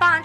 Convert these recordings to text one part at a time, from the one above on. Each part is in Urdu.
5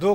2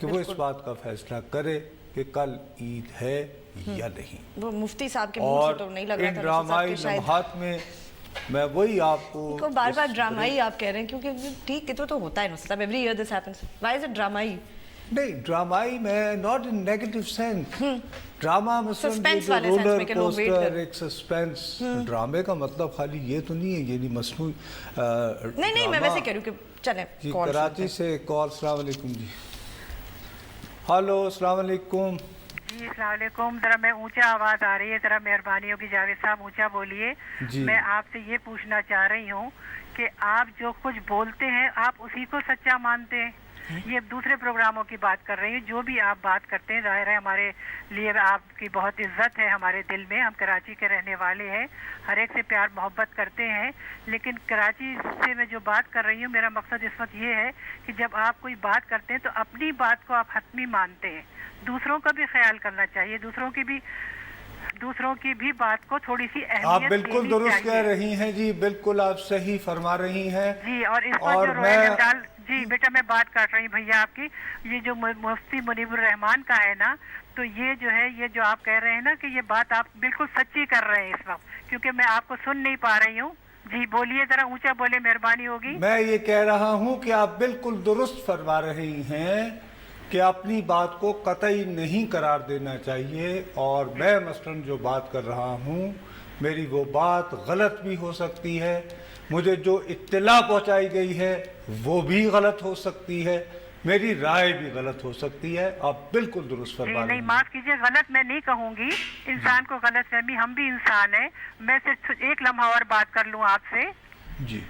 کہ وہ اس بات کا فیصلہ کرے کہ کل عید ہے یا نہیں. وہ مفتی صاحب کے منہ سے تو نہیں لگ رہا تھا. ان ڈرامائی لمحات میں میں وہی آپ کو بار بار ڈرامائی آپ کہہ رہے ہیں کیونکہ ٹھیک تو ہوتا ہے نا صاحب, every year this happens. Why is it ڈرامائی؟ نہیں, ڈرامائی میں not in negative sense. Drama suspense والے سینس میں کہ لوگ ویٹ کر ایک سسپینس. ڈرامے کا مطلب خالی یہ تو نہیں ہے یعنی مصنوعی. نہیں میں ویسے کہہ رہی ہوں کہ چلیں. جی کراچی سے کال. السلام علیکم جی. ہلو السلام علیکم. جی السلام علیکم. ذرا میں اونچا آواز آ رہی ہے, ذرا مہربانی ہوگی جاوید صاحب اونچا بولیے. میں آپ سے یہ پوچھنا چاہ رہی ہوں کہ آپ جو کچھ بولتے ہیں آپ اسی کو سچا مانتے ہیں؟ یہ دوسرے پروگراموں کی بات کر رہی ہوں. جو بھی آپ بات کرتے ہیں ظاہر ہے ہمارے لیے آپ کی بہت عزت ہے ہمارے دل میں. ہم کراچی کے رہنے والے ہیں, ہر ایک سے پیار محبت کرتے ہیں. لیکن کراچی سے میں جو بات کر رہی ہوں, میرا مقصد اس وقت یہ ہے کہ جب آپ کوئی بات کرتے ہیں تو اپنی بات کو آپ حتمی مانتے ہیں. دوسروں کا بھی خیال کرنا چاہیے, دوسروں کی بھی بات کو تھوڑی سی اہمیت. آپ بالکل درست کہہ رہی ہیں جی, بالکل آپ صحیح فرما رہی ہیں جی. اور اس پر جو رویل ڈال جی بیٹا میں بات کر رہی ہوں بھیا آپ کی, یہ جو مفتی منیب الرحمان کا ہے نا, تو یہ جو ہے یہ جو آپ کہہ رہے ہیں نا کہ یہ بات آپ بالکل سچی کر رہے ہیں اس وقت, کیونکہ میں آپ کو سن نہیں پا رہی ہوں. جی بولیے, ذرا اونچا بولے مہربانی ہوگی. میں یہ کہہ رہا ہوں کہ آپ بالکل درست فرما رہی ہیں کہ اپنی بات کو قطعی نہیں قرار دینا چاہیے. اور میں مثلاً جو بات کر رہا ہوں میری وہ بات غلط بھی ہو سکتی ہے, مجھے جو اطلاع پہنچائی گئی ہے وہ بھی غلط ہو سکتی ہے, میری رائے بھی غلط ہو سکتی ہے. آپ بالکل درست فرما رہے ہیں. نہیں معاف کیجیے, غلط میں نہیں کہوں گی, انسان کو غلط فہمی, ہم بھی انسان ہیں. میں صرف ایک لمحہ اور بات کر لوں آپ سے. جی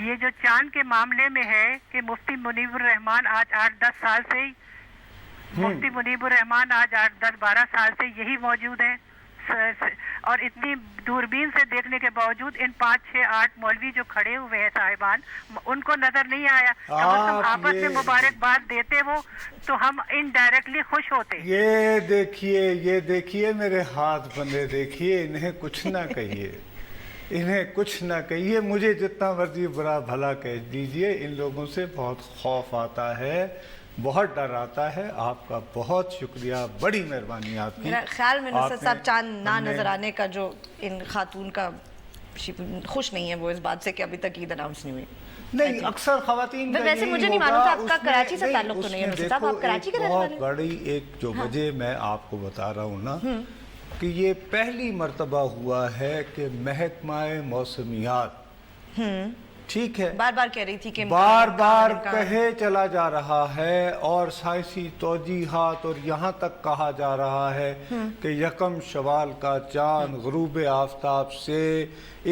یہ جو چاند کے معاملے میں ہے کہ مفتی منیب الرحمان آج 8-10 سال سے مفتی منیب الرحمان آج 8-10-12 سال سے یہی موجود ہیں, اور اتنی دوربین سے دیکھنے کے باوجود ان 5-6-8 مولوی جو کھڑے ہوئے ہیں صاحبان, ان کو نظر نہیں آیا. اگر تم آپس میں مبارکباد دیتے ہو تو ہم انڈائریکٹلی خوش ہوتے. یہ دیکھیے میرے ہاتھ بندے, دیکھیے انہیں کچھ نہ کہیے, انہیں کچھ نہ کہیے. مجھے جتنا مرضی برا بھلا کہہ دیجئے, ان لوگوں سے بہت خوف آتا ہے, بہت ڈر آتا ہے. آپ کا بہت شکریہ, بڑی مہربانی آپ کی. میرا خیال میں نصرت صاحب چاند نہ نظر آنے کا جو ان خاتون کا خوش نہیں ہے وہ اس بات سے کہ ابھی تک عید اناؤنس نہیں ہوئی. نہیں, اکثر خواتین کا ویسے مجھے نہیں معلوم تھا آپ کا کراچی سے تعلق تو نہیں ہے نصرت صاحب, آپ کراچی کے رہنے والے ہیں. بہت بڑی ایک جو وجہ میں آپ کو بتا رہا ہوں نا, کہ یہ پہلی مرتبہ ہوا ہے کہ محکمہ موسمیات ٹھیک ہے بار بار کہہ رہی تھی کہ بار بار کہے چلا جا رہا ہے, اور سائنسی توجیحات, اور یہاں تک کہا جا رہا ہے کہ 1 شوال کا چاند غروب آفتاب سے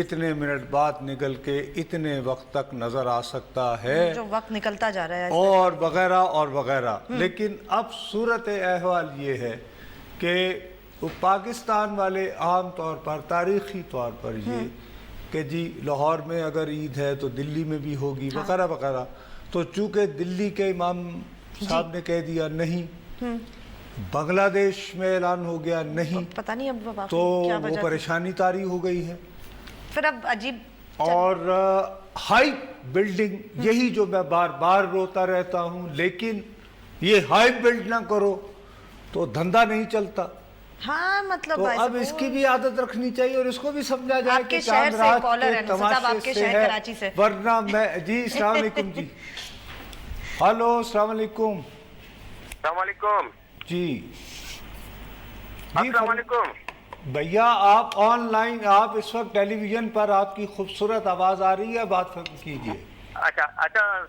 اتنے منٹ بعد نکل کے اتنے وقت تک نظر آ سکتا ہے, جو وقت نکلتا جا رہا ہے, اور وغیرہ اور وغیرہ. لیکن اب صورت احوال یہ ہے کہ پاکستان والے عام طور پر تاریخی طور پر یہ کہ جی لاہور میں اگر عید ہے تو دلی میں بھی ہوگی وغیرہ وغیرہ. تو چونکہ دلی کے امام صاحب نے کہہ دیا نہیں, بنگلہ دیش میں اعلان ہو گیا نہیں, پتہ نہیں اب تو وہ پریشانی طاری ہو گئی ہے. پھر اب عجیب. اور ہائی بلڈنگ, یہی جو میں بار بار روتا رہتا ہوں, لیکن یہ ہائی بلڈ نہ کرو تو دھندا نہیں چلتا. ہاں مطلب تو اب اس کی بھی عادت رکھنی چاہیے, اور اس کو بھی سمجھا جائے کہ چاند رات کے تماشے سے ہے, ورنہ میں. جی السلام علیکم. جی ہلو السلام علیکم. السلام علیکم. جی السلام علیکم بھیا, آپ آن لائن, آپ اس وقت ٹیلی ویژن پر, آپ کی خوبصورت آواز آ رہی ہے, بات کیجیے. اچھا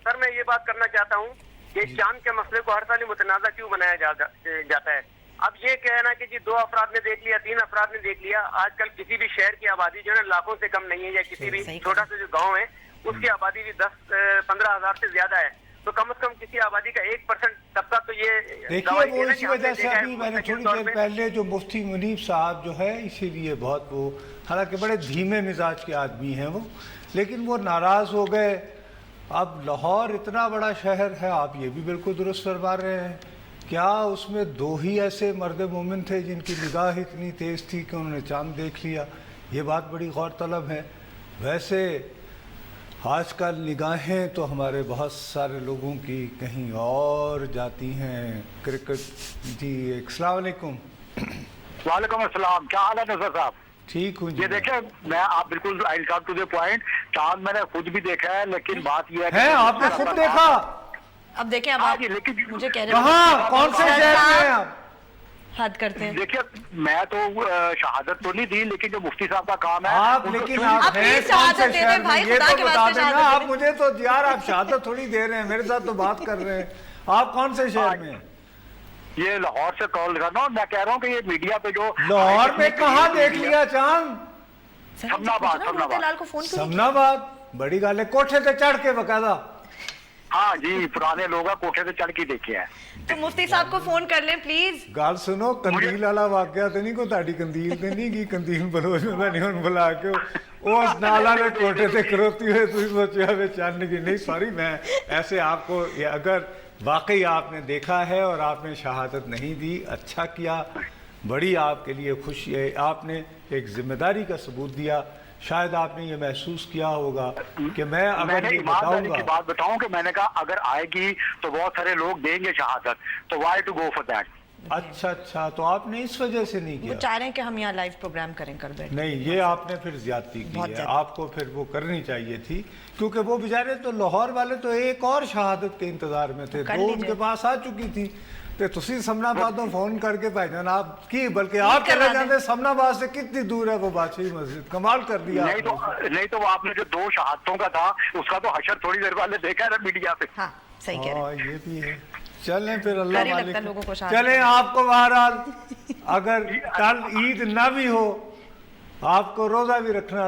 سر, میں یہ بات کرنا چاہتا ہوں کہ چاند کے مسئلے کو ہر سال متنازع کیوں بنایا جاتا ہے. اب یہ کہنا کہ جی 2 افراد نے دیکھ لیا, 3 افراد نے دیکھ لیا, آج کل کسی بھی شہر کی آبادی جو ہے لاکھوں سے کم نہیں ہے, یا کسی بھی چھوٹا سا جو گاؤں ہے اس کی آبادی بھی 10-15 ہزار سے زیادہ ہے, تو کم از کم کسی آبادی کا 1% طبقہ تو یہ دیکھیے. وہ اسی وجہ سے ابھی میں نے تھوڑی دیر پہلے جو مفتی منیب صاحب جو ہے, اسی لیے بہت وہ, حالانکہ بڑے دھیمے مزاج کے آدمی ہیں وہ, لیکن وہ ناراض ہو گئے. اب لاہور اتنا بڑا شہر ہے, آپ یہ بھی بالکل درست فرما رہے ہیں, کیا اس میں 2 ہی ایسے مرد مومن تھے جن کی نگاہ اتنی تیز تھی کہ انہوں نے چاند دیکھ لیا؟ یہ بات بڑی غور طلب ہے. ویسے آج کل نگاہیں تو ہمارے بہت سارے لوگوں کی کہیں اور جاتی ہیں. کرکٹ جی السلام علیکم. وعلیکم السلام. کیا حال ہے نصر صاحب؟ ٹھیک ہوں جی. یہ دیکھیں میں آپ بالکل آئی کم ٹو دی پوائنٹ. چاند میں نے خود بھی دیکھا ہے لیکن بات یہ ہے آپ نے خود دیکھا؟ اب دیکھیں اب آپ مجھے کہہ رہے کہاں کون سے شہر میں ہیں آپ؟ حد کرتے ہیں. دیکھیے میں تو شہادت تو نہیں دی لیکن جو مفتی صاحب کا کام ہے آپ لیکن آپ ہیں کون سے شہر میں یہ تو بتا دینا. آپ مجھے تو یار آپ شہادت تھوڑی دے رہے ہیں, میرے ساتھ تو بات کر رہے ہیں. آپ کون سے شہر میں ہیں؟ یہ لاہور سے کال کر رہا ہوں. میں کہہ رہا ہوں کہ یہ میڈیا پہ جو لاہور میں کہاں دیکھ لیا چاند؟ سمنا آباد. بڑی گل ہے. کوٹھے سے چڑھ کے باقاعدہ. ہاں جی پرانے لوگ کوٹھے سے چڑھ کے دیکھے ہیں. تو مفتی صاحب کو فون کر لیں پلیز. گل سنو کندیل والا واقعہ تو نہیں, کوئی تاڑی کندیل تے نہیں کی کندیل بلوچ میں نہیں ہن بلا کے اس نال والے کوٹھے تے کروتی ہوئے تسی سوچیا وے چڑھنے کی نہیں. سوری میں ایسے آپ کو اگر واقعی آپ نے دیکھا ہے اور آپ نے شہادت نہیں دی اچھا کیا, بڑی آپ کے لیے خوشی ہے. آپ نے ایک ذمہ داری کا ثبوت دیا. شاید آپ نے یہ محسوس کیا ہوگا کہ میں اگر یہ بتاؤں گا, بات بتاؤں کہ میں نے کہا اگر آئے گی تو بہت سارے لوگ دیں گے شہادت, تو why to go for that. اچھا تو آپ نے اس وجہ سے نہیں کیا. وہ چاہ رہے ہیں کہ ہم یہاں لائیو پروگرام کریں کر بیٹھے. نہیں یہ آپ نے پھر زیادتی کی ہے. آپ کو پھر وہ کرنی چاہیے تھی کیونکہ وہ بیچارے تو لاہور والے تو ایک اور شہادت کے انتظار میں تھے, 2 ان کے پاس آ چکی تھی. تے تسی سمنا آبادوں فون کر کے بھائی جان آپ کی بلکہ آپ کہنا چاہتے ہیں سمنا آباد سے کتنی دور ہے وہ بادشاہی مسجد. کمال کر دیا. نہیں تو آپ نے جو 2 شہادتوں کا تھا اس کا تو حشر تھوڑی دیر پہلے دیکھا ہے میڈیا پہ. ہاں صحیح کہہ رہے ہیں. یہ بھی ہے. چلیں پھر اللہ مالک. چلیں آپ کو بہرحال اگر کل عید نہ بھی ہو آپ کو روزہ بھی رکھنا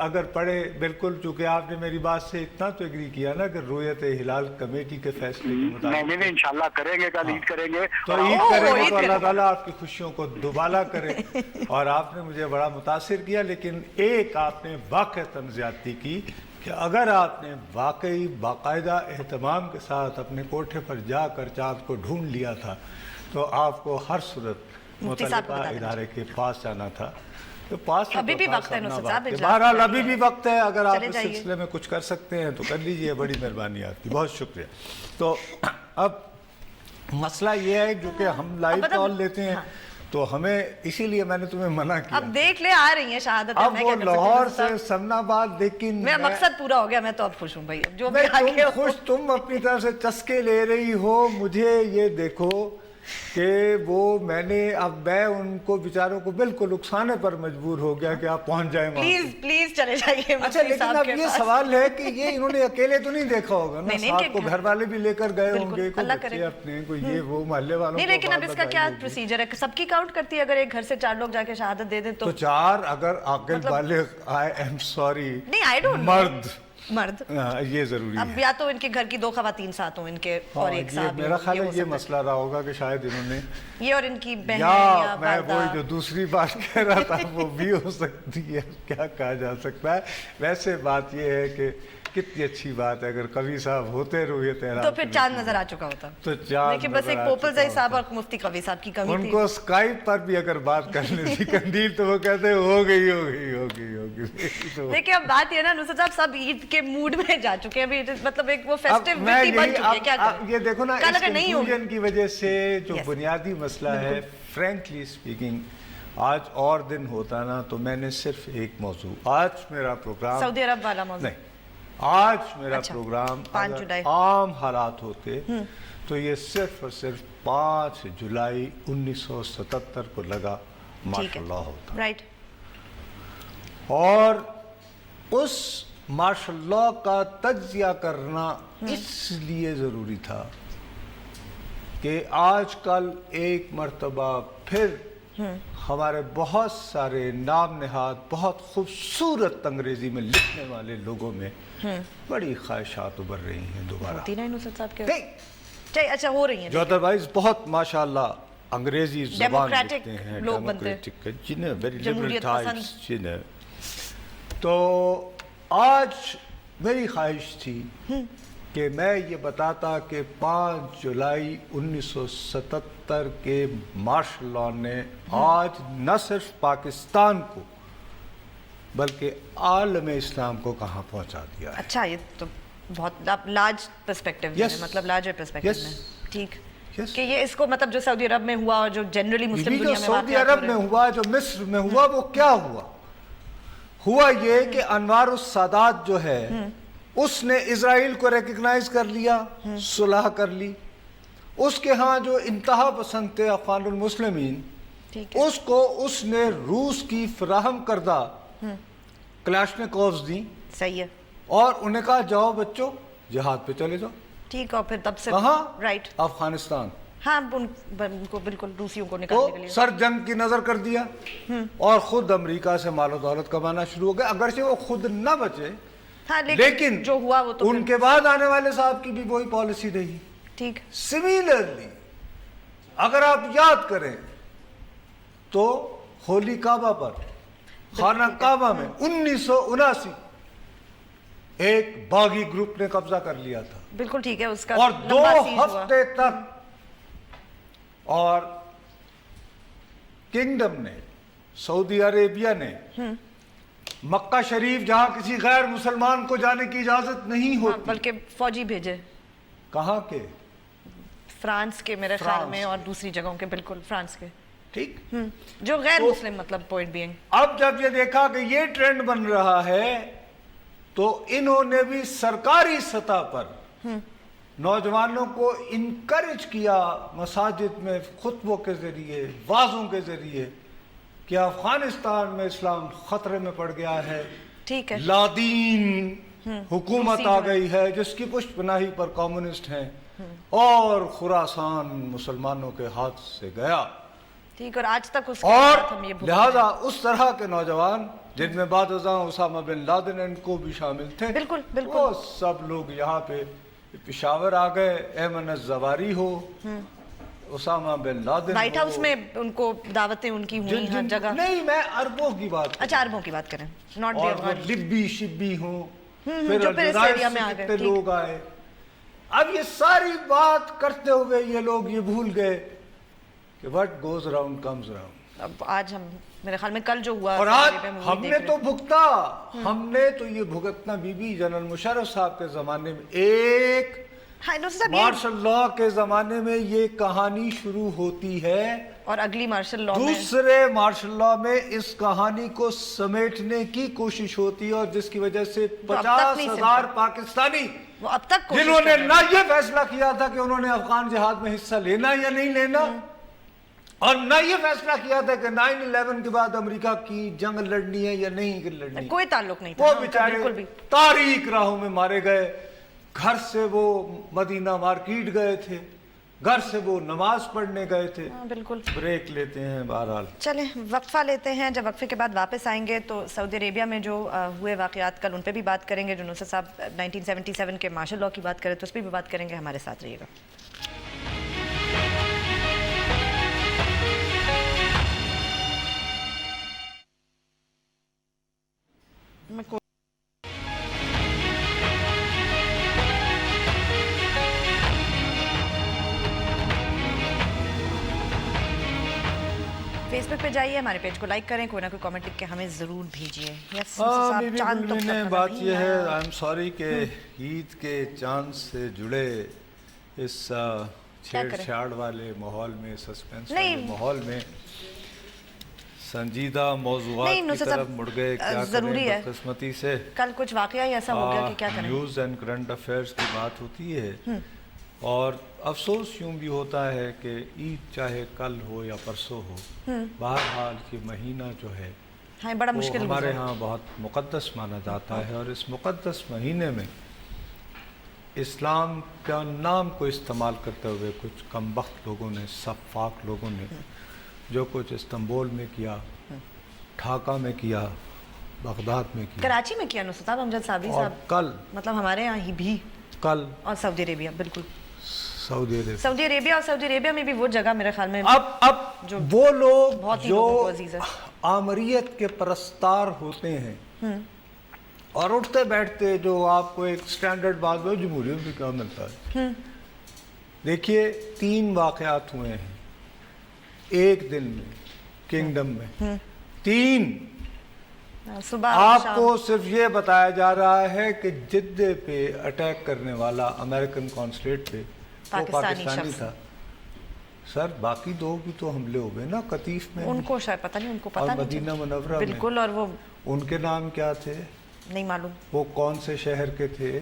اگر پڑے بالکل, چونکہ آپ نے میری بات سے اتنا تو ایگری کیا نا کہ رؤیت ہلال کمیٹی کے فیصلے کے مطابق نہیں انشاءاللہ کریں گے. کل عید کریں گے تو عید کریں گے تو اللہ تعالیٰ آپ کی خوشیوں کو دوبالا کرے. اور آپ نے مجھے بڑا متاثر کیا لیکن ایک آپ نے واقعتاً زیادتی کی کہ اگر آپ نے واقعی باقاعدہ اہتمام کے ساتھ اپنے کوٹھے پر جا کر چاند کو ڈھونڈ لیا تھا تو آپ کو ہر صورت متعلقہ ادارے کے پاس جانا تھا. تو پاس ابھی بھی وقت ہے نصرت صاحب. بہرحال ابھی بھی وقت ہے. اگر آپ اس سلسلے میں کچھ کر سکتے ہیں تو کر لیجئے. بڑی مہربانی آپ کی, بہت شکریہ. تو اب مسئلہ یہ ہے جو کہ ہم لائیو کال لیتے ہیں تو ہمیں اسی لیے میں نے تمہیں منع کیا. اب دیکھ لے آ رہی ہیں شہادت. اب وہ لاہور سے سمنا آباد لیکن میرا مقصد پورا ہو گیا. میں تو اب خوش ہوں بھائی. جو بھی تم خوش, تم اپنی طرف سے چسکے لے رہی ہو. مجھے یہ دیکھو کہ وہ میں نے اب میں ان کو بیچاروں کو بالکل اکسانے پر مجبور ہو گیا کہ آپ پہنچ جائیں وہاں. پلیز چلے جائیے. اچھا لیکن اب یہ سوال ہے کہ یہ انہوں نے اکیلے تو نہیں دیکھا ہوگا نا, ساتھ کو گھر والے بھی لے کر گئے ہوں گے, کوئی بچے اپنے, کوئی یہ وہ محلے والوں. نہیں لیکن اب اس کا کیا پروسیجر ہے؟ سب کی کاؤنٹ کرتی ہے. اگر ایک گھر سے 4 لوگ جا کے شہادت دے دیں تو 4 اگر عاقل بالغ آئی ایم سوری نہیں آئی ڈونٹ نو مرد یہ ضروری ہے. اب یا تو ان کے گھر کی 2 خواتین ساتھ ہوں ان کے اور ایک ساتھ. میرا خیال ہے یہ مسئلہ رہا ہوگا کہ شاید انہوں نے یہ اور ان کی بہن یا میں وہی جو دوسری بات کہہ رہا تھا وہ بھی ہو سکتی ہے. کیا کہا جا سکتا ہے. ویسے بات یہ ہے کہ کتنی اچھی بات ہے اگر قوی صاحب ہوتے رؤیت ہلال تو پھر چاند نظر آ چکا ہوتا. تو چاند لیکن بس ایک پوپل زئی صاحب اور مفتی قوی صاحب کی کمی تھی. ان کو اسکائپ پر بھی اگر بات کرنے تھی قندیل تو وہ کہتے ہو گئی. دیکھیں اب بات یہ نا نصرت صاحب سب عید کے موڈ میں جا چکے ہیں. مطلب ایک وہ فیسٹیوٹی بن چکی ہے. کیا کریں یہ دیکھو نا اس کنفیوژن کی وجہ سے جو بنیادی مسئلہ ہے فرینکلی اسپیکنگ آج اور دن ہوتا نا تو میں نے صرف ایک موضوع آج میرا پروگرام سعودی عرب والا موضوع نہیں آج میرا پروگرام عام حالات ہوتے تو یہ صرف اور صرف 5 جولائی 1977 کو لگا ماشاءاللہ ہوتا. رائٹ. اور اس ماشاءاللہ کا تجزیہ کرنا اس لیے ضروری تھا کہ آج کل ایک مرتبہ پھر ہمارے بہت سارے نام نہاد بہت خوبصورت انگریزی میں لکھنے والے لوگوں میں بڑی خواہشات ابھر رہی ہیں دوبارہ. اچھا ہو رہی ہیں جو ادروائز بہت ماشاءاللہ انگریزی زبان لکھتے ہیں, لوگ بنتے جنہیں ویری لبرل ٹائپس جنہیں. تو آج میری خواہش تھی کہ میں یہ بتاتا کہ 5 جولائی 1977 کے مارشل لاء نے آج نہ صرف پاکستان کو بلکہ عالم اسلام کو کہاں پہنچا دیا ہے. اچھا یہ تو بہت لارج پرسپیکٹو ہے, مطلب لارجر پرسپیکٹو میں. ٹھیک کہ یہ اس کو مطلب جو سعودی عرب میں ہوا اور جو جنرلی مسلم دنیا میں سعودی عرب میں ہوا, جو مصر میں ہوا, وہ کیا ہوا یہ کہ انوار السادات جو ہے اس نے اسرائیل کو ریکگنائز کر لیا, صلح کر لی. اس کے ہاں جو انتہا پسند تھے اخوان المسلمین, اس کو اس نے روس کی فراہم کردہ کلاشنکوفز دی. صحیح ہے. اور انہیں کہا جاؤ بچوں جہاد پہ چلے جاؤ. ٹھیک, اور پھر تب سے کہاں؟ رائٹ افغانستان. ہاں ان کو بالکل روسیوں کو نکالنے کے لیے سر جنگ کی نظر کر دیا اور خود امریکہ سے مال و دولت کمانا شروع ہو گیا. اگرچہ وہ خود نہ بچے, لیکن جو ہوا وہ تو ان کے بعد آنے والے صاحب کی بھی وہی پالیسی رہی. ٹھیک. سملرلی اگر آپ یاد کریں تو ہولی کعبہ پر, خانہ کعبہ میں 1979 ایک باغی گروپ نے قبضہ کر لیا تھا. بالکل ٹھیک ہے. اس کا اور 2 ہفتے تک اور کنگڈم نے, سعودی عربیہ نے, مکہ شریف جہاں کسی غیر مسلمان کو جانے کی اجازت نہیں ہوتی, بلکہ فوجی بھیجے. کہاں کے؟ فرانس کے میرے خیال میں, اور دوسری جگہوں کے. بالکل فرانس کے. ٹھیک, جو غیر مسلم, مطلب پوائنٹ بینگ. اب جب یہ دیکھا کہ یہ ٹرینڈ بن رہا ہے تو انہوں نے بھی سرکاری سطح پر نوجوانوں کو انکریج کیا مساجد میں خطبوں کے ذریعے, وعظوں کے ذریعے, کہ افغانستان میں اسلام خطرے میں پڑ گیا ہے. ٹھیک ہے. لادین حکومت آ گئی ہے جس کی پشت پناہی پر کمیونسٹ ہیں, اور خراسان مسلمانوں کے ہاتھ سے گیا. ٹھیک, اور آج تک اس اور لہذا اس طرح کے نوجوان جن میں بعد ازاں اسامہ بن لادن ان کو بھی شامل تھے, بالکل بالکل, وہ سب لوگ یہاں پہ پشاور آ گئے. ایمن الزواری ہو, Osama bin Laden, White House میں ان کو دعوتیں ان کی ہوئی ہر جگہ. نہیں, میں عربوں کی بات, اچھا عربوں کی بات کریں, ناٹ دی افغان. لبی شبی ہوں, جو پھر اس ایریا میں آ گئے لوگ آئے. اب یہ ساری بات کرتے ہوئے یہ لوگ یہ بھول گئے کہ what goes around comes around. اب آج ہم میرے خیال میں کل جو ہوا, اور آج ہم نے تو بھگتا, ہم نے تو یہ بھگتنا بی بی جنرل مشرف صاحب کے زمانے میں, ایک مارشل لاء کے زمانے میں یہ کہانی شروع ہوتی ہے, اور اگلی مارشل لاء میں, دوسرے مارشل لاء میں اس کہانی کو سمیٹنے کی کوشش ہوتی ہے, اور جس کی وجہ سے 50,000 پاکستانی وہ اب تک جنہوں نے نہ یہ فیصلہ کیا تھا کہ انہوں نے افغان جہاد میں حصہ لینا یا نہیں لینا, اور نہ یہ فیصلہ کیا تھا کہ 9/11 کے بعد امریکہ کی جنگ لڑنی ہے یا نہیں لڑنی, کوئی تعلق نہیں تھا. وہ بیچارے تاریک راہوں میں مارے گئے. گھر سے وہ مدینہ مارکیٹ گئے تھے, گھر سے وہ نماز پڑھنے گئے تھے. بالکل. بریک لیتے ہیں, بہرحال چلیں وقفہ لیتے ہیں. جب وقفے کے بعد واپس آئیں گے تو سعودی عربیہ میں جو ہوئے واقعات کل ان پہ بھی بات کریں گے. جو نصرت صاحب 1977 کے مارشل لاء کی بات کرے تو اس پہ بھی بات کریں گے. ہمارے ساتھ رہیے گا. فیس بک پہ جائیے, ہمارے پیج کو لائک کریں, کوئی نہ کوئی کامنٹ لکھ کے ہمیں ضرور بھیجیے. بات یہ ہے, آئی ایم سوری کہ عید کے چاند سے جڑے اس چھیڑ چھاڑ والے ماحول میں, سسپینس والے ماحول میں سنجیدہ موضوعات کی طرف مڑ گئے. کیا ضروری ہے, بدقسمتی سے کل کچھ واقعہ ہی ایسا ہو گیا کہ کیا کریں. نیوز اینڈ کرنٹ افیئرس کی بات ہوتی ہے, اور افسوس یوں بھی ہوتا ہے کہ عید چاہے کل ہو یا پرسوں ہو, بہرحال یہ مہینہ جو ہے بڑا مشکل ہمارے ہاں بہت مقدس مانا جاتا ہے. اور اس مقدس مہینے میں اسلام کا نام کو استعمال کرتے ہوئے کچھ کم بخت لوگوں نے, سفاک لوگوں نے جو کچھ استنبول میں کیا, ڈھاکہ میں کیا, بغداد میں کیا, کراچی میں کیا نصرت امجد صابری صاحب, کل مطلب ہمارے یہاں ہی بھی, کل, اور سعودی عربیہ. بالکل سعودی عربیہ, اور سعودی عربیہ میں بھی وہ جگہ میرے خیال میں اب وہ لوگ جو آمریت کے پرستار ہوتے ہیں اور اٹھتے بیٹھتے, جو آپ کو ایک سٹینڈرڈ بات میں جمہوریت بھی کیا ملتا ہے. دیکھیے 3 واقعات ہوئے ہیں ایک دن میں کنگڈم میں, 3 آپ کو صرف یہ بتایا جا رہا ہے کہ جدے پہ اٹیک کرنے والا امریکن کانسولیٹ پہ وہ پاکستانی تھا. سر باقی 2 بھی تو حملے ہو گئے نا قطیف میں, ان کو شاید پتہ نہیں, ان کو پتہ نہیں, اور مدینہ منورہ میں بالکل. اور وہ ان کے نام کیا تھے نہیں معلوم, وہ کون سے شہر کے تھے,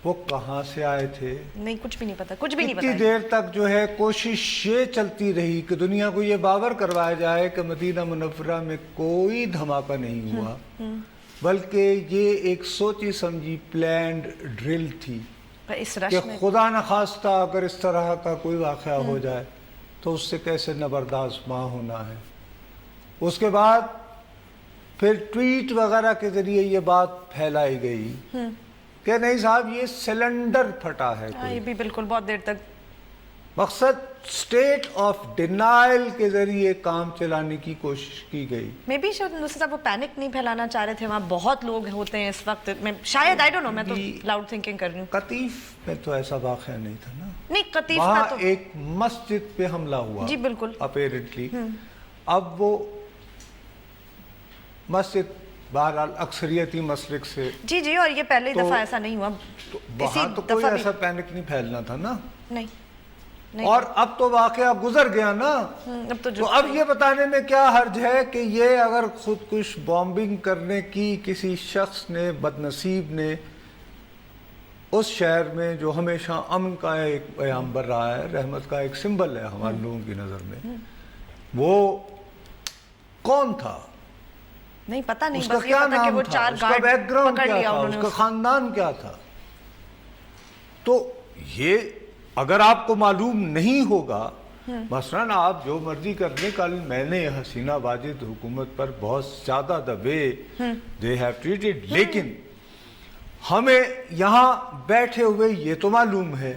وہ کہاں سے آئے تھے, نہیں کچھ بھی نہیں پتا, کچھ بھی نہیں پتا. اتنی دیر تک جو ہے کوشش یہ چلتی رہی کہ دنیا کو یہ باور کروایا جائے کہ مدینہ منورہ میں کوئی دھماکہ نہیں ہوا, بلکہ یہ ایک سوچی سمجھی پلانڈ ڈرل تھی کہ خدا نخواستہ اگر اس طرح کا کوئی واقعہ ہو جائے تو اس سے کیسے نبرداز ماں ہونا ہے. اس کے بعد پھر ٹویٹ وغیرہ کے ذریعے یہ بات پھیلائی گئی کہ نہیں صاحب یہ سلنڈر پھٹا ہے. یہ بھی بالکل بہت دیر تک مقصد اسٹیٹ آف ڈینائل کے ذریعے کام چلانے کی کوشش کی گئی. میں بھی صاحب وہ پینک نہیں پھیلانا چاہ رہے تھے, وہاں بہت لوگ ہوتے ہیں اس وقت میں, شاید آئی ڈونٹ نو, میں تو لاؤڈ تھنکنگ کر رہی ہوں. قطیف میں تو ایسا واقعہ نہیں تھا نا, نہیں قطیف وہاں کا تو ایک مسجد پہ حملہ ہوا. جی بالکل. اپیرنٹلی اب وہ مسجد بہرحال اکثریتی مسلک سے, جی جی, اور یہ پہلے ہی دفعہ ایسا نہیں ہوا, وہاں تو کوئی ایسا پینک نہیں پھیلنا تھا نا. نہیں, اور اب تو واقعہ گزر گیا نا, تو اب یہ بتانے میں کیا حرج ہے کہ یہ اگر خودکش بامبنگ کرنے کی کسی شخص نے, بدنصیب نے, اس شہر میں جو ہمیشہ امن کا ایک پیغامبر رہا ہے, رحمت کا ایک سمبل ہے ہمارے لوگوں کی نظر میں, وہ کون تھا نہیں پتہ نہیں, اس کا بس یہ کیا پتا کہ نام وہ تھا, اس کا بیک گراؤنڈ کیا تھا, اس کا خاندان کیا تھا. تو یہ اگر آپ کو معلوم نہیں ہوگا, مثلاً آپ جو مرضی کر لیں, کل میں نے حسینہ واجد حکومت پر بہت زیادہ دبے they have treated, لیکن ہمیں یہاں بیٹھے ہوئے یہ تو معلوم ہے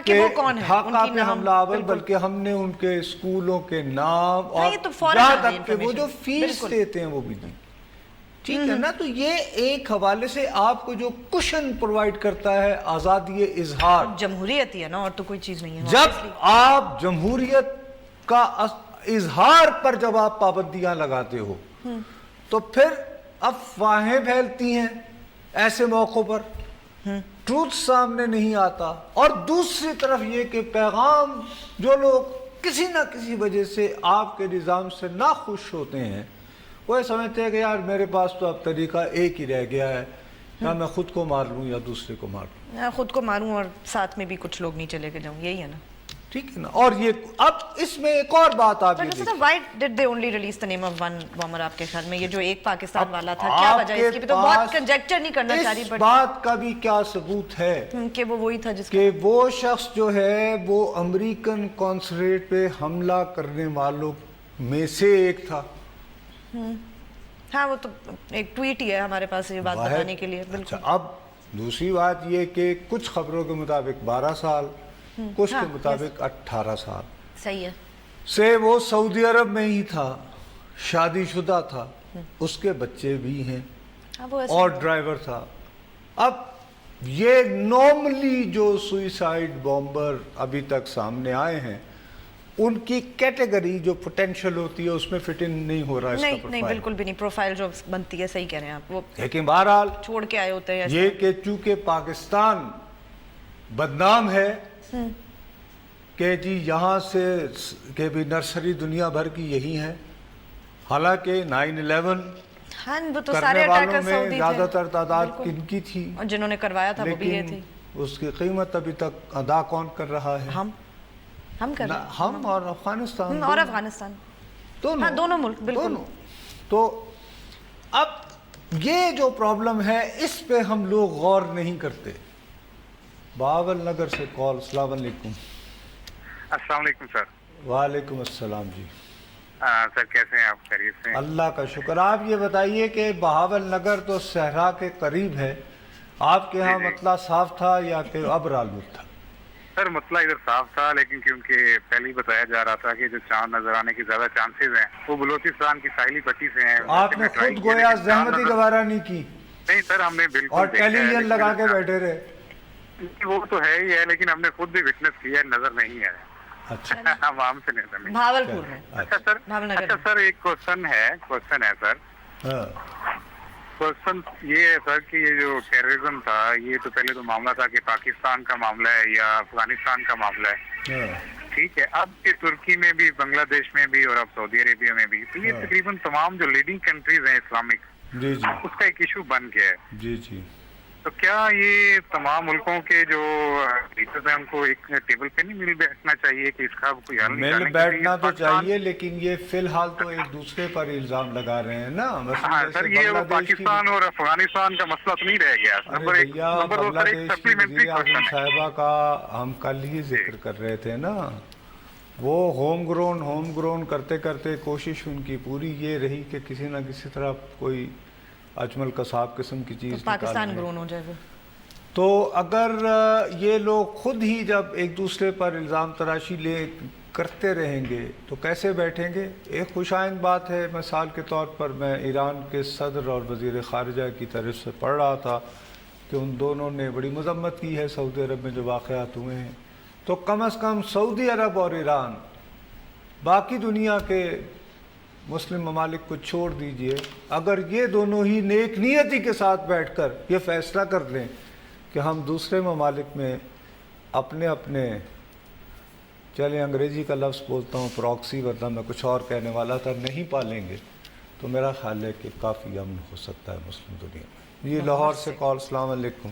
کہ وہ کون ہے, ڈھاکہ پہ حملہ آور, بلکہ ہم نے ان کے اسکولوں کے نام اور یہاں تک کہ وہ جو فیس دیتے ہیں وہ بھی دیں. ٹھیک ہے نا, تو یہ ایک حوالے سے آپ کو جو کشن پرووائڈ کرتا ہے آزادی اظہار, جمہوریت ہی ہے نا, اور تو کوئی چیز نہیں ہے. جب آپ جمہوریت کا اظہار پر جب آپ پابندیاں لگاتے ہو تو پھر افواہیں پھیلتی ہیں ایسے موقعوں پر, ٹروتھ سامنے نہیں آتا. اور دوسری طرف یہ کہ پیغام جو لوگ کسی نہ کسی وجہ سے آپ کے نظام سے ناخوش ہوتے ہیں, وہ سمجھتے ہیں کہ یار میرے پاس تو اب طریقہ ایک ہی رہ گیا ہے, یا میں خود کو مار لوں یا دوسرے کو مار لوں, خود کو ماروں اور ساتھ میں بھی کچھ لوگ نیچے لے کے جاؤں, یہی ہے نا. ٹھیک ہے نا. اور یہ اب اس میں ایک اور بات آپ یہ دیکھیں, why did they only release the name of one bomber آپ کے خیال میں, یہ جو ایک پاکستان والا تھا, کیا وجہ ہے اس کی؟ تو بہت کنجیکچر نہیں کرنا چاہ رہی, اس بات کا بھی کیا ثبوت ہے کہ وہ وہی تھا جس کہ وہ شخص جو ہے وہ امریکن کانسولیٹ پہ حملہ کرنے والوں میں سے ایک تھا. ہاں وہ تو ایک ٹویٹ ہی ہے ہمارے پاس یہ بات بتانے کے لیے. بالکل. اب دوسری بات یہ کہ کچھ خبروں کے مطابق 12 سال, کچھ کے مطابق 18 سال صحیح ہے سے وہ سعودی عرب میں ہی تھا, شادی شدہ تھا, اس کے بچے بھی ہیں اور ڈرائیور تھا. اب یہ نارملی جو سوئسائڈ بامبر ابھی تک سامنے آئے ہیں ان کی کیٹیگری جو پوٹینشل ہوتی ہے اس میں فٹ ان نہیں ہو رہا ہے. نہیں بالکل بھی نہیں, پروفائل جو بنتی ہے, صحیح کہہ رہے ہیں آپ. وہ لیکن بہرحال چھوڑ کے آئے ہوتے ہیں یہ کہ چونکہ پاکستان بدنام ہے کہ جی یہاں سے کہ بھی نرسری دنیا بھر کی یہی ہے, حالانکہ 9/11 کرنے والوں میں زیادہ تر تعداد کن کی تھی, اور جنہوں نے کروایا تھا وہ بھی یہ تھی. اس کی قیمت ابھی تک ادا کون کر رہا ہے؟ ہم کر رہے ہیں, ہم اور افغانستان, اور افغانستان دونوں ملک. بالکل. تو اب یہ جو پرابلم ہے اس پہ ہم لوگ غور نہیں کرتے. بہاول نگر سے کال. السلام علیکم. السلام علیکم سر. وعلیکم السلام. جی سر کیسے ہیں آپ؟ خیریت سے؟ اللہ کا شکر. آپ یہ بتائیے کہ بہاول نگر تو صحرا کے قریب ہے, آپ کے ہاں مسئلہ صاف تھا یا کہ ابر آلود تھا؟ سر مسئلہ ادھر صاف تھا, لیکن کیونکہ پہلے ہی بتایا جا رہا تھا کہ جو چاند نظر آنے کی زیادہ چانسز ہیں وہ بلوچستان کی ساحلی پٹی سے ہیں. آپ نے خود گویا زحمت ہی گوارا نہیں کی؟ نہیں سر, ہم نے بالکل, اور ٹیلی ویژن لگا کے بیٹھے رہے. وہ تو ہے ہی ہے, لیکن ہم نے خود بھی وٹنس کیا ہے, نظر نہیں ہے. اچھا عوام سے نہیں. بھاولپور میں. اچھا سر, ایک کوشچن ہے سر اصل یہ ہے سر کہ یہ جو ٹیررزم تھا یہ تو پہلے تو معاملہ تھا کہ پاکستان کا معاملہ ہے یا افغانستان کا معاملہ ہے، ٹھیک ہے. اب یہ ترکی میں بھی، بنگلہ دیش میں بھی اور اب سعودی عربیہ میں بھی، تو یہ تقریباً تمام جو لیڈنگ کنٹریز ہیں اسلامک، جی جی اس کا ایک ایشو بن گیا ہے. جی جی. تو کیا یہ تمام ملکوں کے جو لیڈرز ہیں ان کو ایک ٹیبل پہ نہیں مل بیٹھنا چاہیے کہ اس کا کوئی حل مل بیٹھنا تو چاہیے، لیکن یہ فی الحال تو ایک دوسرے پر الزام لگا رہے ہیں نا. ہاں سر، یہ پاکستان اور افغانستان کا مسئلہ تو نہیں رہ گیا. بنگلہ دیش کی وزیر اعظم صاحبہ کا ہم کل ہی ذکر کر رہے تھے نا، وہ ہوم گرون کرتے کرتے کوشش ان کی پوری یہ رہی کہ کسی نہ کسی طرح کوئی اجمل قصاب قسم کی چیز پاکستان گرون ہو جائے وہ. تو اگر یہ لوگ خود ہی جب ایک دوسرے پر الزام تراشی کرتے رہیں گے تو کیسے بیٹھیں گے؟ ایک خوش آئند بات ہے، مثال کے طور پر میں ایران کے صدر اور وزیر خارجہ کی طرف سے پڑھ رہا تھا کہ ان دونوں نے بڑی مذمت کی ہے سعودی عرب میں جو واقعات ہوئے ہیں. تو کم از کم سعودی عرب اور ایران، باقی دنیا کے مسلم ممالک کو چھوڑ دیجئے، اگر یہ دونوں ہی نیک نیتی کے ساتھ بیٹھ کر یہ فیصلہ کر لیں کہ ہم دوسرے ممالک میں اپنے چلیں انگریزی کا لفظ بولتا ہوں پراکسی، ورنہ میں کچھ اور کہنے والا تھا، نہیں پالیں گے، تو میرا خیال ہے کہ کافی امن ہو سکتا ہے مسلم دنیا میں. یہ لاہور سے کال. السلام علیکم.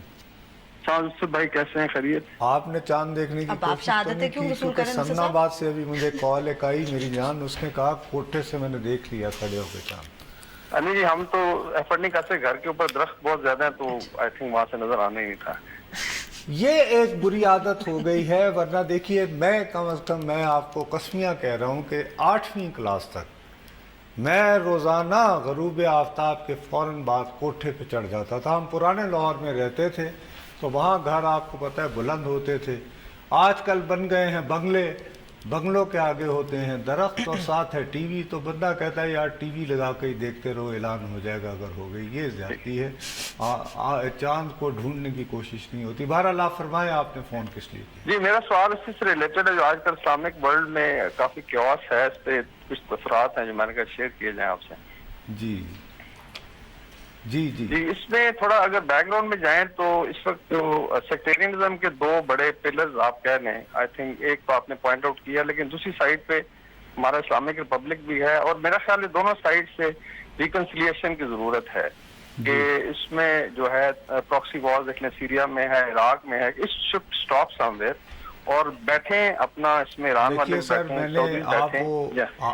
یوسف بھائی کیسے ہیں؟ خیریت؟ آپ نے چاند دیکھنے کی کوشش تو نہیں کی کیونکہ سمنا آباد سے ابھی مجھے کال ایک آئی میری جان، اس نے کہا کوٹھے سے میں نے دیکھ لیا کھڑے ہو کے چاند. نہیں جی، ہم تو ایفرٹ نہیں کرتے، گھر کے اوپر درخت بہت زیادہ ہیں تو آئی تھنک وہاں سے نظر آنا ہی نہیں تھا. یہ ایک بری عادت ہو گئی ہے، ورنہ دیکھیے میں کم از کم میں آپ کو قسمیہ کہہ رہا ہوں کہ 8ویں کلاس تک میں روزانہ غروب آفتاب کے فوراً بعد کوٹھے پہ چڑھ جاتا تھا. ہم پرانے لاہور میں رہتے تھے تو وہاں گھر آپ کو پتہ ہے بلند ہوتے تھے. آج کل بن گئے ہیں بنگلے، بنگلوں کے آگے ہوتے ہیں درخت اور ساتھ ہے ٹی وی، تو بندہ کہتا ہے یار ٹی وی لگا کے ہی دیکھتے رہو، اعلان ہو جائے گا اگر ہو گئی. یہ زیادتی ہے، چاند کو ڈھونڈنے کی کوشش نہیں ہوتی. بہرحال آپ فرمائیں آپ نے فون کس لیے کیا؟ جی میرا سوال اسی سے ریلیٹڈ ہے جو آج کل اسلامک ورلڈ میں کافی کیوس ہے، اس پہ کچھ تاثرات ہیں جو میں نے کہا شیئر کیے جائیں آپ سے. جی جی جی جی اس میں تھوڑا اگر بیک گراؤنڈ میں جائیں تو اس وقت جو سیکٹیرینزم کے دو بڑے پلرز آپ کہہ لیں، آئی تھنک ایک تو آپ نے پوائنٹ آؤٹ کیا، لیکن دوسری سائڈ پہ ہمارا اسلامک ریپبلک بھی ہے، اور میرا خیال ہے دونوں سائڈ سے ریکنسیلیشن کی ضرورت ہے کہ اس میں جو ہے پراکسی وار دیکھ لیں، سیریا میں ہے، عراق میں ہے، اس شوڈ اسٹاپ سم ویئر اور بیٹھیں اپنا اس میں ایران والے سر میں نے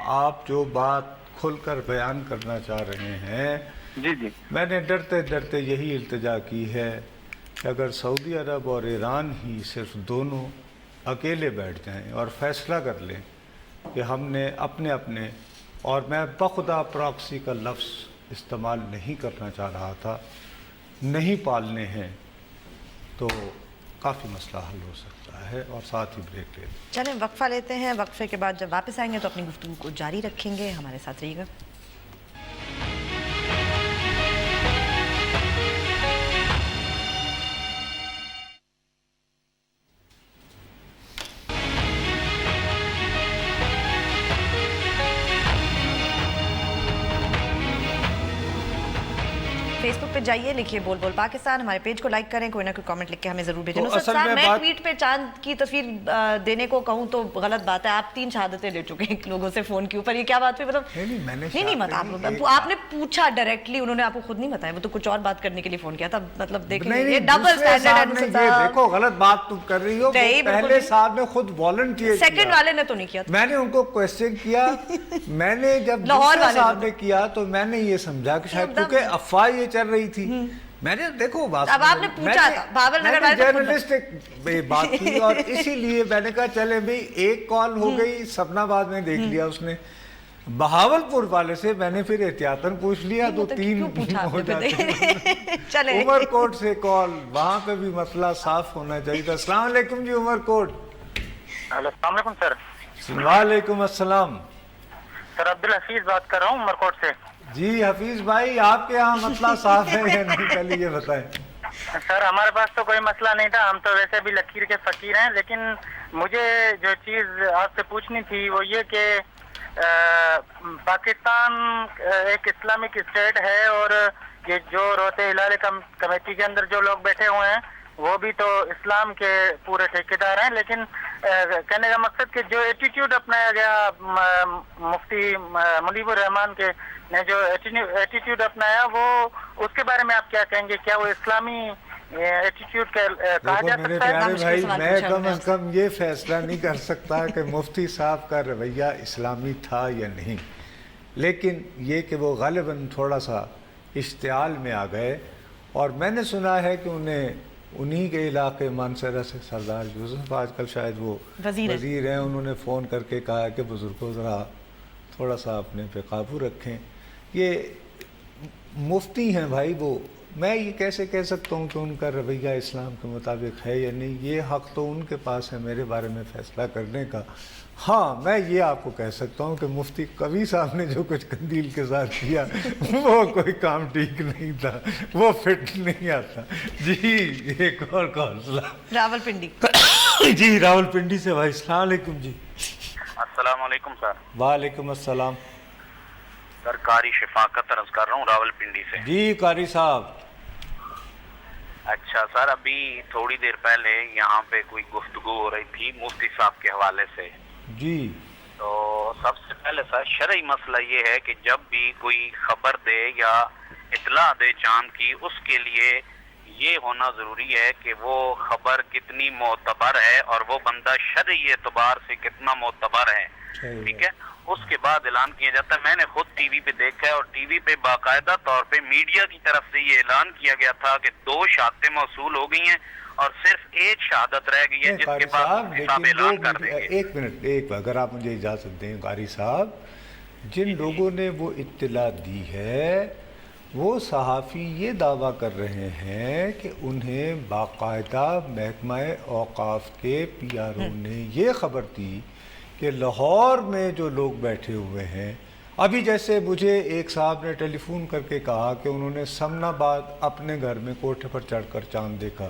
آپ جو بات کھل کر بیان کرنا چاہ رہے ہیں، جی جی میں نے ڈرتے ڈرتے یہی التجا کی ہے کہ اگر سعودی عرب اور ایران ہی صرف دونوں اکیلے بیٹھ جائیں اور فیصلہ کر لیں کہ ہم نے اپنے اور میں بخدا پراکسی کا لفظ استعمال نہیں کرنا چاہ رہا تھا، نہیں پالنے ہیں، تو کافی مسئلہ حل ہو سکتا ہے. اور ساتھ ہی بریک لیتے ہیں. چلیں وقفہ لیتے ہیں، وقفے کے بعد جب واپس آئیں گے تو اپنی گفتگو کو جاری رکھیں گے. ہمارے ساتھ رہیے گا. فیس بک پہ جائیے، لکھیے بول بول پاکستان، ہمارے پیج کو لائک کریں، کوئی نہ کوئی کامنٹ لکھ کے ہمیں ضرور بھیجیں. نصرت صاحب میں ٹویٹ پہ چاند کی تصویر دینے کو کہوں تو غلط بات ہے. آپ 3 شہادتیں لے چکے ہیں لوگوں سے فون کے اوپر، یہ کیا بات ہوئی؟ مطلب نہیں مطلب آپ نے پوچھا ڈائریکٹلی، انہوں نے آپ کو خود نہیں بتایا، وہ تو کچھ اور بات کرنے کے لیے فون کیا تھا. مطلب دیکھیں یہ ڈبل اسٹینڈرڈ ہے. دیکھو غلط بات تم کر رہی ہو. پہلے صاحب نے خود والنٹیئر کیا، سیکنڈ والے نے تو نہیں کیا. میں نے ان کو کوسچن کیا، میں نے جب دوسرے صاحب نے کیا تو میں نے یہ سمجھا کہ شاید کیونکہ افواہ یہ چل رہی تھی. میں نے دیکھو بات اب آپ نے پوچھا تھا بابر نگر والے جرنلسٹک بات کی، اور اسی لیے میں نے کہا چلے بھئی ایک کال ہو گئی، سپنا بعد میں دیکھ لیا اس نے. بہاولپور والے سے میں نے پھر احتیاطاً پوچھ لیا تو 3 ہو جاتے. عمر کوٹ سے کال، وہاں پہ بھی مسئلہ صاف ہونا چاہیے تھا. السلام علیکم جی عمر کوٹ. السلام علیکم سر. وعلیکم السلام. سر عبدالحفیظ بات کر رہا ہوں عمر کوٹ سے. جی حفیظ بھائی، آپ کے یہاں مسئلہ صاف ہے یا نہیں، پہلے یہ بتائیں. سر ہمارے پاس تو کوئی مسئلہ نہیں تھا، ہم تو ویسے بھی لکیر کے فقیر ہیں، لیکن مجھے جو چیز آپ سے پوچھنی تھی وہ یہ کہ پاکستان ایک اسلامک اسٹیٹ ہے اور یہ جو روتے ہلال کمیٹی کے اندر جو لوگ بیٹھے ہوئے ہیں وہ بھی تو اسلام کے پورے ٹھیکیدار ہیں، لیکن کہنے کا مقصد کہ جو ایٹیٹیوڈ اپنایا گیا مفتی منیب الرحمان کے نے جو ایٹیٹیوڈ اپنایا وہ اس کے بارے میں آپ کیا کہیں گے؟ کیا وہ اسلامی ایٹیٹیوڈ کہا جا میرے سکتا ہے؟ پیارے بھائی، میں کم از کم یہ فیصلہ نہیں کر سکتا کہ مفتی صاحب کا رویہ اسلامی تھا یا نہیں، لیکن یہ کہ وہ غالباً تھوڑا سا اشتعال میں آ گئے، اور میں نے سنا ہے کہ انہی کے علاقے مانسہرہ سے سردار یوسف آج کل شاید وہ وزیر ہیں، انہوں نے فون کر کے کہا کہ بزرگوں ذرا تھوڑا سا اپنے پہ قابو رکھیں۔ یہ مفتی ہیں بھائی، وہ میں یہ کیسے کہہ سکتا ہوں کہ ان کا رویہ اسلام کے مطابق ہے یا نہیں؟ یہ حق تو ان کے پاس ہے میرے بارے میں فیصلہ کرنے کا۔ ہاں، میں یہ آپ کو کہہ سکتا ہوں کہ مفتی قوی صاحب نے جو کچھ قندیل کے ساتھ کیا وہ کوئی کام ٹھیک نہیں تھا، وہ فٹ نہیں آتا۔ جی ایک اور حوصلہ راول پنڈی۔ جی راول پنڈی سے بھائی، السلام علیکم۔ جی السلام علیکم سر۔ وعلیکم السلام سر، قاری شفاقت عرض کر رہا ہوں راول پنڈی سے۔ جی قاری صاحب۔ اچھا سر، ابھی تھوڑی دیر پہلے یہاں پہ کوئی گفتگو ہو رہی تھی مفتی صاحب کے حوالے سے۔ جی تو سب سے پہلے سر شرعی مسئلہ یہ ہے کہ جب بھی کوئی خبر دے یا اطلاع دے چاند کی، اس کے لیے یہ ہونا ضروری ہے کہ وہ خبر کتنی معتبر ہے اور وہ بندہ شرعی اعتبار سے کتنا معتبر ہے، ٹھیک ہے؟ اس کے بعد اعلان کیا جاتا ہے۔ میں نے خود ٹی وی پہ دیکھا ہے، اور ٹی وی پہ باقاعدہ طور پہ میڈیا کی طرف سے یہ اعلان کیا گیا تھا کہ 2 شہادتیں موصول ہو گئی ہیں اور صرف 1 شہادت رہ گئی ہے، جس کے بعد صاحب اعلان کر دیں گے۔ ایک منٹ، اگر آپ مجھے اجازت دیں قاری صاحب، جن لوگوں نے وہ اطلاع دی ہے وہ صحافی یہ دعویٰ کر رہے ہیں کہ انہیں باقاعدہ محکمہ اوقاف کے پی آر او نے یہ خبر دی کہ لاہور میں جو لوگ بیٹھے ہوئے ہیں، ابھی جیسے مجھے ایک صاحب نے ٹیلی فون کر کے کہا کہ انہوں نے سمن آباد اپنے گھر میں کوٹھے پر چڑھ کر چاند دیکھا۔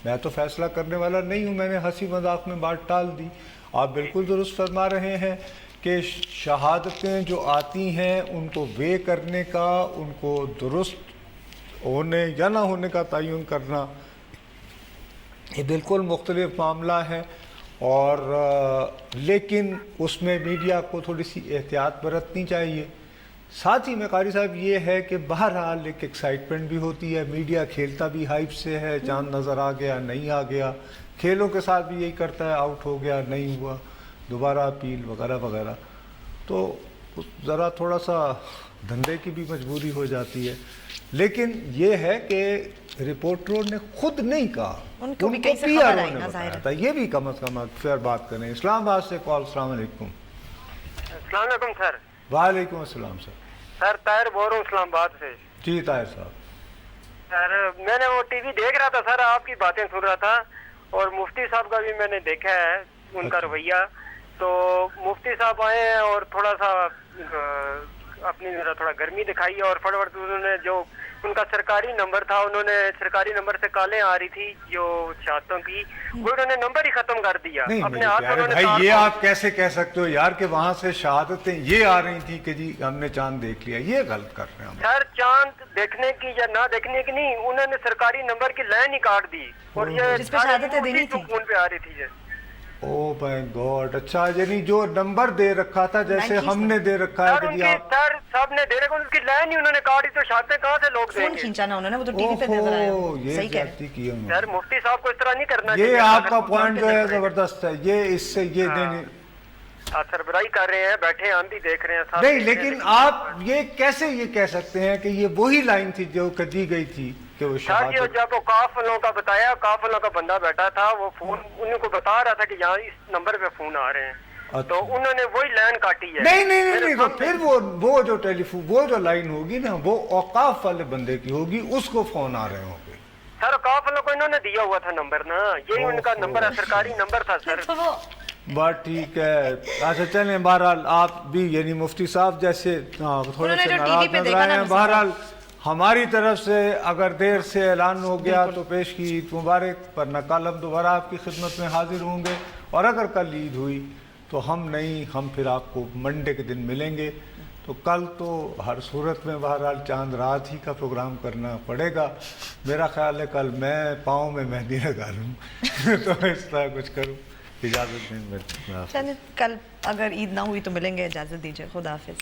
میں تو فیصلہ کرنے والا نہیں ہوں، میں نے ہنسی مذاق میں بات ٹال دی۔ آپ بالکل درست فرما رہے ہیں کہ شہادتیں جو آتی ہیں ان کو وے کرنے کا، ان کو درست ہونے یا نہ ہونے کا تعین کرنا یہ بالکل مختلف معاملہ ہے، اور لیکن اس میں میڈیا کو تھوڑی سی احتیاط برتنی چاہیے۔ ساتھ ہی میں قاری صاحب یہ ہے کہ بہرحال ایک ایکسائٹمنٹ بھی ہوتی ہے، میڈیا کھیلتا بھی ہائپ سے ہے، چاند نظر آ گیا نہیں آ گیا، کھیلوں کے ساتھ بھی یہی کرتا ہے، آؤٹ ہو گیا نہیں ہوا، دوبارہ اپیل وغیرہ وغیرہ، تو ذرا تھوڑا سا دھندے کی بھی مجبوری ہو جاتی ہے۔ لیکن یہ ہے کہ رپورٹروں نے خود نہیں کہا، ان کو پی آر او نے بتایا تھا، یہ بھی کم از کم فیر بات کریں۔ اسلام آباد سے کال۔ السلام علیکم۔ السلام علیکم سر۔ وعلیکم السلام سر۔ سر طاہر بول رہا ہوں اسلام آباد سے۔ جی طاہر صاحب۔ سر میں نے وہ ٹی وی دیکھ رہا تھا سر، آپ کی باتیں سن رہا تھا، اور مفتی صاحب کا بھی میں نے دیکھا ہے ان کا رویہ۔ تو مفتی صاحب آئے ہیں اور تھوڑا سا اپنی تھوڑا گرمی دکھائی، اور فٹافٹ انہوں نے جو ان کا سرکاری نمبر تھا، انہوں نے سرکاری نمبر سے کالیں آ رہی تھی جو شہادتوں کی، وہ انہوں نے نمبر ہی ختم کر دیا اپنے ہاتھ میں۔ بھائی یہ آپ کیسے کہہ سکتے ہو یار کہ وہاں سے شہادتیں یہ آ رہی تھی کہ جی ہم نے چاند دیکھ لیا؟ یہ غلط کر رہے ہیں سر۔ چاند دیکھنے کی یا نہ دیکھنے کی نہیں، انہوں نے سرکاری نمبر کی لائن ہی کاٹ دی، اور یہ جس پہ شہادتیں دینی تھی فون پہ آ رہی تھی۔ او مائی گاڈ، اچھا یعنی جو نمبر دے رکھا تھا جیسے ہم نے دے رکھا ہے کہ جی آپ سر صاحب نے دے رکھا، ان کی لائن ہی انہوں نے کاٹی، تو شہادتیں کہاں سے لوگ دیں گے؟ فون کھینچا نا انہوں نے، وہ تو ٹی وی پہ نظر آیا۔ یہ غلطی کی انہوں نے۔ سر مفتی صاحب کو اس طرح نہیں کرنا چاہیے۔ یہ آپ کا پوائنٹ جو ہے زبردست ہے، یہ اس سے یہ نہیں سربراہی کر رہے ہیں، بیٹھے ہم بھی دیکھ رہے ہیں نہیں، لیکن آپ یہ کیسے یہ کہہ سکتے ہیں کہ یہ وہی لائن تھی جو دی گئی تھی کہ وہ شہادت؟ جب وہ کاف والوں کا بتایا، کاف والوں کا بندہ بیٹھا تھا، وہ فون انہوں کو بتا رہا تھا کہ یہاں اس نمبر پہ فون آ رہے ہیں، تو انہوں نے وہی لائن کاٹی ہے۔ نہیں، تو پھر وہ جو ٹیلی فون وہ جو لائن ہوگی نا، وہ اوقاف والے بندے کی ہوگی، اس کو فون آ رہے ہوں گے۔ سر کاف والوں کو انہوں نے دیا ہوا تھا نمبر نا، یہی ان کا نمبر ہے، سرکاری نمبر تھا سر۔ بات ٹھیک ہے، اچھا چلیں، بہرحال آپ بھی یعنی مفتی صاحب جیسے تھوڑے سے ناراض نظر آئے ہیں۔ بہرحال ہماری طرف سے اگر دیر سے اعلان ہو گیا تو پیش کی عید مبارک، ورنہ کل ہم دوبارہ آپ کی خدمت میں حاضر ہوں گے، اور اگر کل عید ہوئی تو ہم نہیں، ہم پھر آپ کو منڈے کے دن ملیں گے. تو کل تو ہر صورت میں بہرحال چاند رات ہی کا پروگرام کرنا پڑے گا. میرا خیال ہے کل میں پاؤں میں مہندی لگا لوں تو اس طرح کچھ کروں. اجازت دیں. چلیں کل اگر عید نہ ہوئی تو ملیں گے. اجازت دیجیے. خدا حافظ.